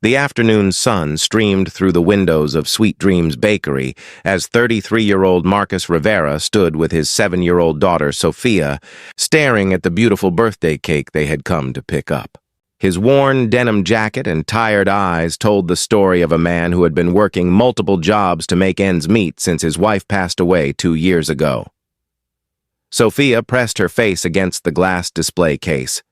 The afternoon sun streamed through the windows of Sweet Dreams Bakery as 33-year-old Marcus Rivera stood with his 7-year-old daughter, Sophia, staring at the beautiful birthday cake they had come to pick up. His worn denim jacket and tired eyes told the story of a man who had been working multiple jobs to make ends meet since his wife passed away 2 years ago. Sophia pressed her face against the glass display case,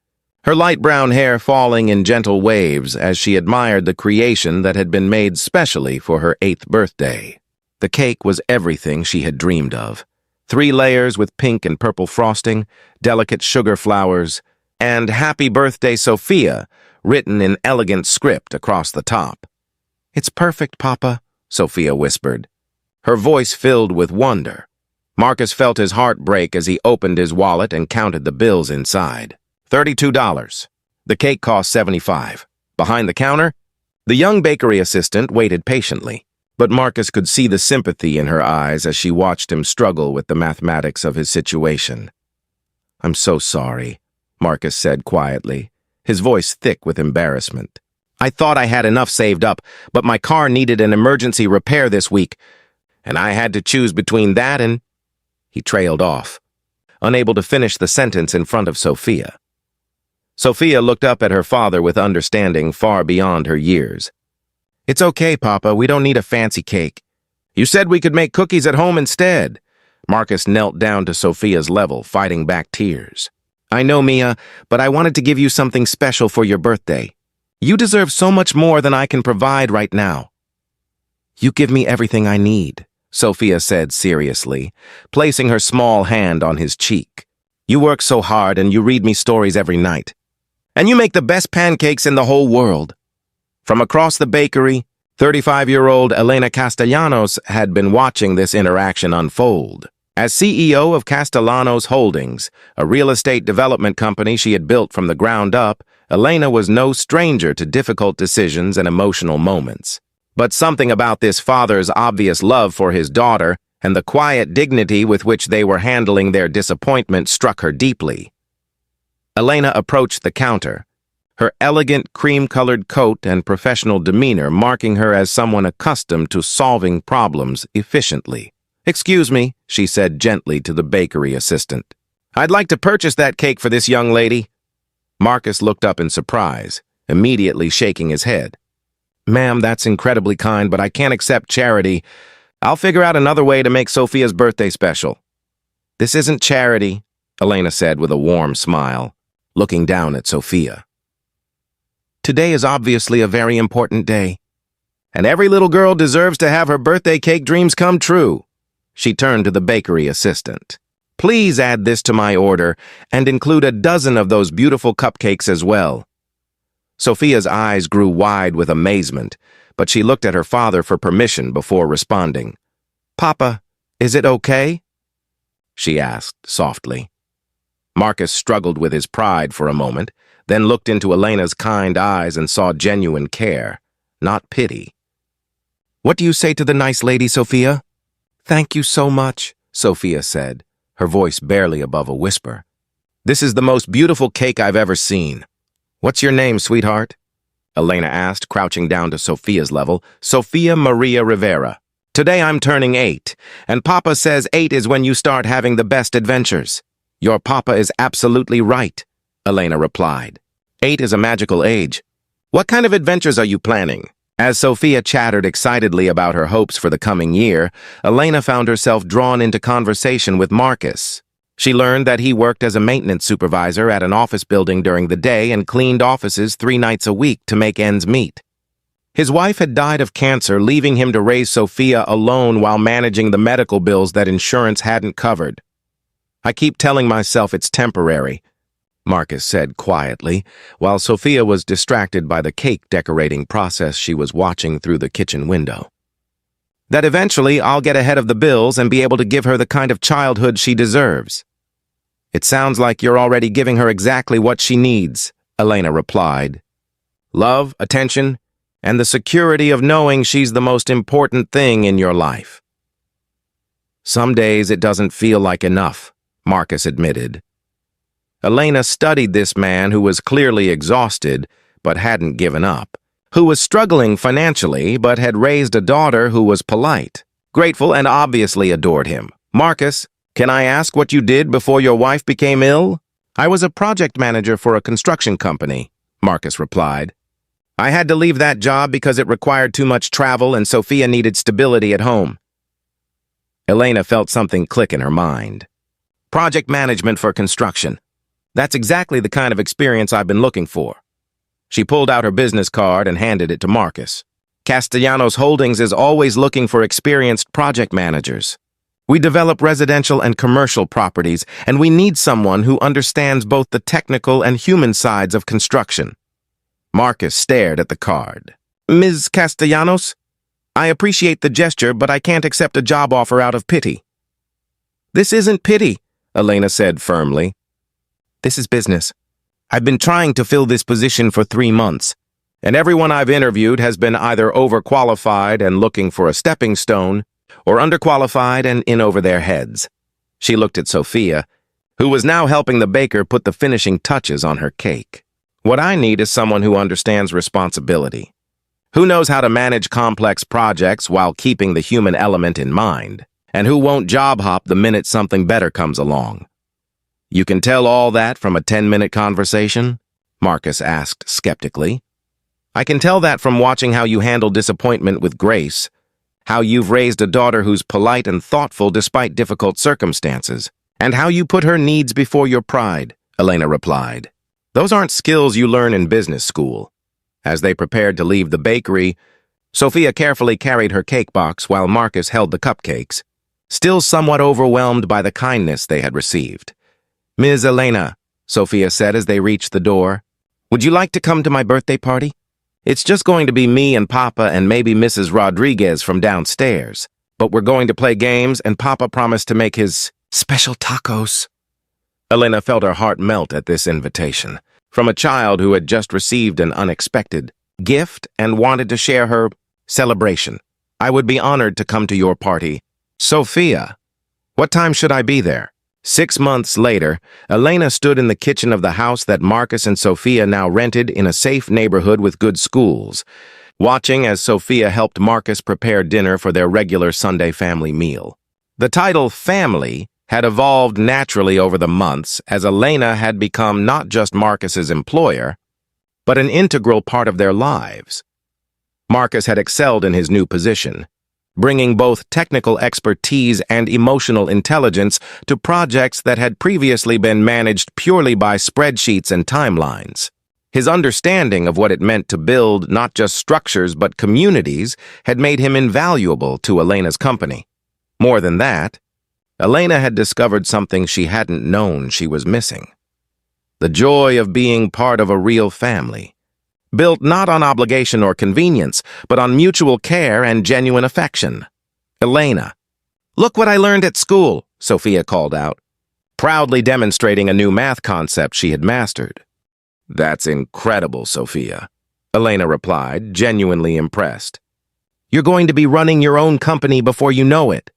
her light brown hair falling in gentle waves as she admired the creation that had been made specially for her 8th birthday. The cake was everything she had dreamed of. 3 layers with pink and purple frosting, delicate sugar flowers, and "Happy Birthday, Sophia," written in elegant script across the top. "It's perfect, Papa," Sophia whispered, her voice filled with wonder. Marcus felt his heart break as he opened his wallet and counted the bills inside. $32. The cake cost $75. Behind the counter, the young bakery assistant waited patiently, but Marcus could see the sympathy in her eyes as she watched him struggle with the mathematics of his situation. "I'm so sorry," Marcus said quietly, his voice thick with embarrassment. "I thought I had enough saved up, but my car needed an emergency repair this week, and I had to choose between that and—" He trailed off, unable to finish the sentence in front of Sophia. Sophia looked up at her father with understanding far beyond her years. "It's okay, Papa. We don't need a fancy cake. You said we could make cookies at home instead." Marcus knelt down to Sophia's level, fighting back tears. "I know, Mia, but I wanted to give you something special for your birthday. You deserve so much more than I can provide right now." "You give me everything I need," Sophia said seriously, placing her small hand on his cheek. "You work so hard and you read me stories every night. And you make the best pancakes in the whole world." From across the bakery, 35-year-old Elena Castellanos had been watching this interaction unfold. As CEO of Castellanos Holdings, a real estate development company she had built from the ground up, Elena was no stranger to difficult decisions and emotional moments. But something about this father's obvious love for his daughter and the quiet dignity with which they were handling their disappointment struck her deeply. Elena approached the counter, her elegant cream-colored coat and professional demeanor marking her as someone accustomed to solving problems efficiently. "Excuse me," she said gently to the bakery assistant. "I'd like to purchase that cake for this young lady." Marcus looked up in surprise, immediately shaking his head. "Ma'am, that's incredibly kind, but I can't accept charity. I'll figure out another way to make Sophia's birthday special." "This isn't charity," Elena said with a warm smile, looking down at Sophia. "Today is obviously a very important day, and every little girl deserves to have her birthday cake dreams come true." She turned to the bakery assistant. "Please add this to my order and include a dozen of those beautiful cupcakes as well." Sophia's eyes grew wide with amazement, but she looked at her father for permission before responding. "Papa, is it okay?" she asked softly. Marcus struggled with his pride for a moment, then looked into Elena's kind eyes and saw genuine care, not pity. "What do you say to the nice lady, Sophia?" "Thank you so much," Sophia said, her voice barely above a whisper. "This is the most beautiful cake I've ever seen. What's your name, sweetheart?" Elena asked, crouching down to Sophia's level. "Sophia Maria Rivera. Today I'm turning 8, and Papa says 8 is when you start having the best adventures." "Your Papa is absolutely right," Elena replied. 8 is a magical age. What kind of adventures are you planning?" As Sophia chattered excitedly about her hopes for the coming year, Elena found herself drawn into conversation with Marcus. She learned that he worked as a maintenance supervisor at an office building during the day and cleaned offices 3 nights a week to make ends meet. His wife had died of cancer, leaving him to raise Sophia alone while managing the medical bills that insurance hadn't covered. "I keep telling myself it's temporary," Marcus said quietly, while Sophia was distracted by the cake decorating process she was watching through the kitchen window. "That eventually I'll get ahead of the bills and be able to give her the kind of childhood she deserves." "It sounds like you're already giving her exactly what she needs," Elena replied. "Love, attention, and the security of knowing she's the most important thing in your life." "Some days it doesn't feel like enough," Marcus admitted. Elena studied this man who was clearly exhausted but hadn't given up, who was struggling financially but had raised a daughter who was polite, grateful, and obviously adored him. "Marcus, can I ask what you did before your wife became ill?" "I was a project manager for a construction company," Marcus replied. "I had to leave that job because it required too much travel and Sophia needed stability at home." Elena felt something click in her mind. Project management for construction. That's exactly the kind of experience I've been looking for. She pulled out her business card and handed it to Marcus. "Castellanos Holdings is always looking for experienced project managers. We develop residential and commercial properties, and we need someone who understands both the technical and human sides of construction." Marcus stared at the card. "Ms. Castellanos, I appreciate the gesture, but I can't accept a job offer out of pity." "This isn't pity," Elena said firmly. "This is business. I've been trying to fill this position for 3 months, and everyone I've interviewed has been either overqualified and looking for a stepping stone, or underqualified and in over their heads." She looked at Sophia, who was now helping the baker put the finishing touches on her cake. "What I need is someone who understands responsibility, who knows how to manage complex projects while keeping the human element in mind, and who won't job hop the minute something better comes along." "You can tell all that from a 10-minute conversation?" Marcus asked skeptically. "I can tell that from watching how you handle disappointment with grace, how you've raised a daughter who's polite and thoughtful despite difficult circumstances, and how you put her needs before your pride," Elena replied. "Those aren't skills you learn in business school." As they prepared to leave the bakery, Sophia carefully carried her cake box while Marcus held the cupcakes, still somewhat overwhelmed by the kindness they had received. "Ms. Elena," Sophia said as they reached the door, "would you like to come to my birthday party? It's just going to be me and Papa and maybe Mrs. Rodriguez from downstairs, but we're going to play games and Papa promised to make his special tacos." Elena felt her heart melt at this invitation, from a child who had just received an unexpected gift and wanted to share her celebration. "I would be honored to come to your party." "Sophia, what time should I be there?" 6 months later, Elena stood in the kitchen of the house that Marcus and Sophia now rented in a safe neighborhood with good schools, watching as Sophia helped Marcus prepare dinner for their regular Sunday family meal. The title family had evolved naturally over the months as Elena had become not just Marcus's employer, but an integral part of their lives. Marcus had excelled in his new position, bringing both technical expertise and emotional intelligence to projects that had previously been managed purely by spreadsheets and timelines. His understanding of what it meant to build not just structures but communities had made him invaluable to Elena's company. More than that, Elena had discovered something she hadn't known she was missing: the joy of being part of a real family, built not on obligation or convenience, but on mutual care and genuine affection. "Elena, look what I learned at school," Sophia called out, proudly demonstrating a new math concept she had mastered. "That's incredible, Sophia," Elena replied, genuinely impressed. "You're going to be running your own company before you know it."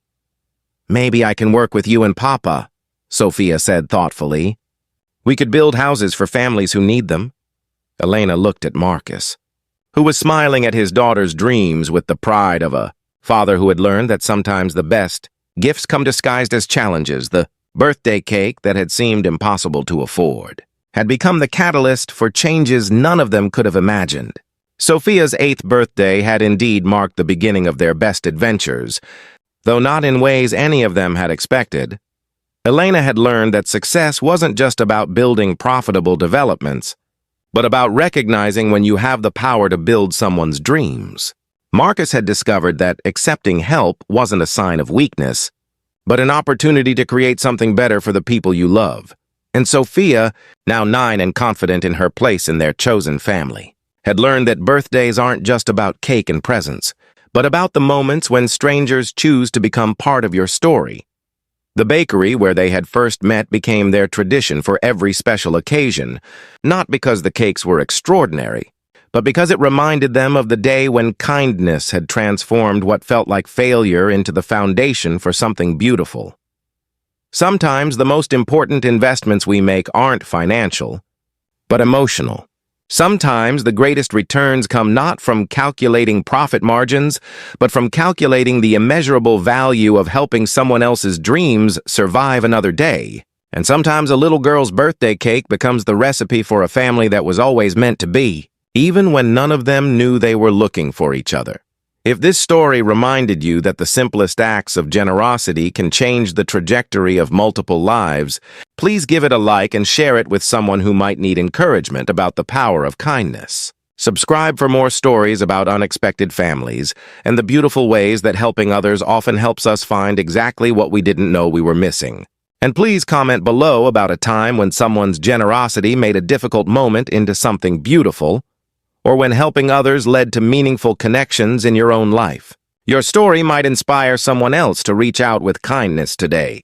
"Maybe I can work with you and Papa," Sophia said thoughtfully. "We could build houses for families who need them." Elena looked at Marcus, who was smiling at his daughter's dreams with the pride of a father who had learned that sometimes the best gifts come disguised as challenges. The birthday cake that had seemed impossible to afford had become the catalyst for changes none of them could have imagined. Sophia's 8th birthday had indeed marked the beginning of their best adventures, though not in ways any of them had expected. Elena had learned that success wasn't just about building profitable developments, but about recognizing when you have the power to build someone's dreams. Marcus had discovered that accepting help wasn't a sign of weakness, but an opportunity to create something better for the people you love. And Sophia, now 9 and confident in her place in their chosen family, had learned that birthdays aren't just about cake and presents, but about the moments when strangers choose to become part of your story. The bakery where they had first met became their tradition for every special occasion, not because the cakes were extraordinary, but because it reminded them of the day when kindness had transformed what felt like failure into the foundation for something beautiful. Sometimes the most important investments we make aren't financial, but emotional. Sometimes the greatest returns come not from calculating profit margins, but from calculating the immeasurable value of helping someone else's dreams survive another day. And sometimes a little girl's birthday cake becomes the recipe for a family that was always meant to be, even when none of them knew they were looking for each other. If this story reminded you that the simplest acts of generosity can change the trajectory of multiple lives, please give it a like and share it with someone who might need encouragement about the power of kindness. Subscribe for more stories about unexpected families and the beautiful ways that helping others often helps us find exactly what we didn't know we were missing. And please comment below about a time when someone's generosity made a difficult moment into something beautiful, or when helping others led to meaningful connections in your own life. Your story might inspire someone else to reach out with kindness today.